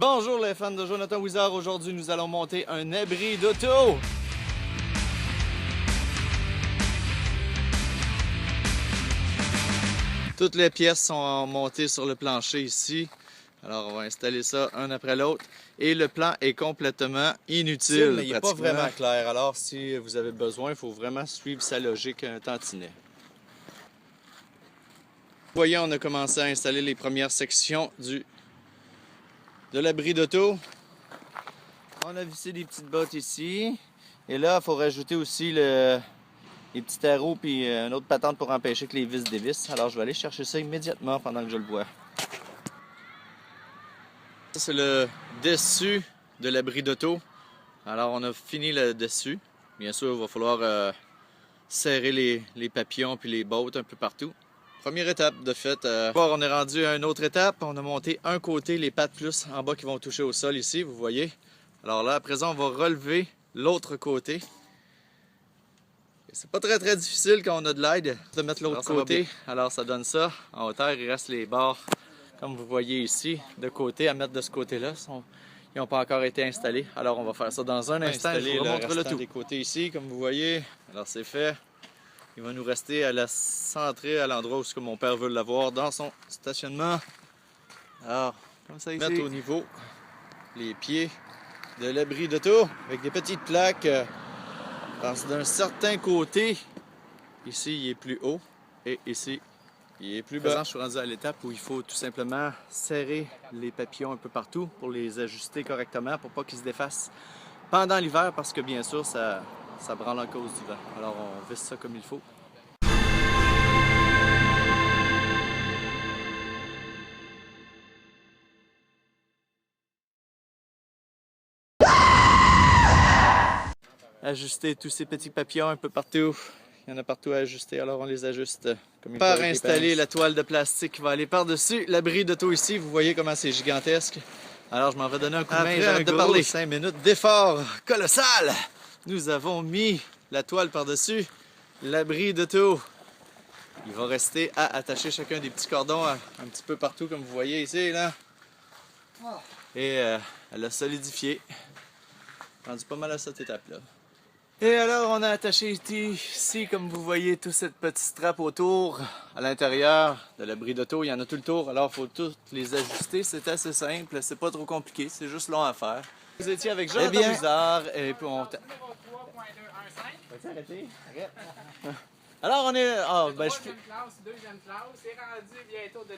Bonjour les fans de Jonathan Wizard, aujourd'hui nous allons monter un abri d'auto. Toutes les pièces sont montées sur le plancher ici. Alors on va installer ça un après l'autre. Et le plan est complètement inutile. Mais il n'est pas vraiment clair. Alors si vous avez besoin, il faut vraiment suivre sa logique un tantinet. Vous voyez, on a commencé à installer les premières sections de l'abri d'auto. On a vissé des petites bottes ici. Et là, il faut rajouter aussi les petits tarreaux puis une autre patente pour empêcher que les vis dévissent. Alors, je vais aller chercher ça immédiatement pendant que je le vois. Ça, c'est le dessus de l'abri d'auto. Alors, on a fini le dessus. Bien sûr, il va falloir serrer les papillons puis les bottes un peu partout. Première étape de fait. On est rendu à une autre étape. On a monté un côté, les pattes plus en bas qui vont toucher au sol ici, vous voyez. Alors là, à présent, on va relever l'autre côté. C'est pas très difficile quand on a de l'aide de mettre l'autre côté. Alors ça donne ça. En hauteur, il reste les barres, comme vous voyez ici, de côté à mettre de ce côté-là. Ils n'ont pas encore été installés. Alors on va faire ça dans un instant. Je vous remontre le tout des côtés ici, comme vous voyez. Alors c'est fait. Il va nous rester à la centrer à l'endroit où mon père veut l'avoir dans son stationnement. Alors, comme ça ici. Mettre au niveau les pieds de l'abri d'auto avec des petites plaques. Parce que d'un certain côté, ici il est plus haut et ici il est plus bas. Je suis rendu à l'étape où il faut tout simplement serrer les papillons un peu partout pour les ajuster correctement pour pas qu'ils se défassent pendant l'hiver parce que bien sûr ça branle à cause du vent. Alors on visse ça comme il faut. Ajuster tous ces petits papillons un peu partout. Il y en a partout à ajuster, alors on les ajuste comme il faut. Par installer la toile de plastique qui va aller par-dessus l'abri d'auto ici. Vous voyez comment c'est gigantesque. Alors je m'en vais donner un coup de main. J'arrête de parler. 5 minutes d'effort colossal. Nous avons mis la toile par-dessus l'abri d'auto. Il va rester à attacher chacun des petits cordons un petit peu partout comme vous voyez ici. Là. Et elle a solidifié. Rendu pas mal à cette étape-là. Et alors, on a attaché ici, comme vous voyez, toute cette petite strap autour, à l'intérieur de l'abri d'auto. Il y en a tout le tour, alors il faut toutes les ajuster. C'est assez simple, c'est pas trop compliqué, c'est juste long à faire. Vous étiez avec Jonathan Wizard et puis on... Vas-y, arrêtez. Arrête. Alors, on est... Oh, ben, Deuxième classe, c'est rendu bientôt de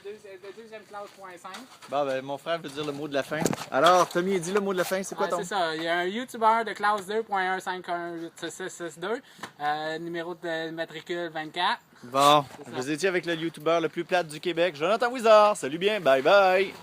deuxième classe .5. Bon, ben, mon frère veut dire le mot de la fin. Alors, Tommy, dis le mot de la fin, c'est quoi ton... C'est ça, il y a un YouTuber de classe 2.1518662, numéro de matricule 24. Bon, vous étiez avec le YouTuber le plus plate du Québec, Jonathan Wizard. Salut bien, bye bye!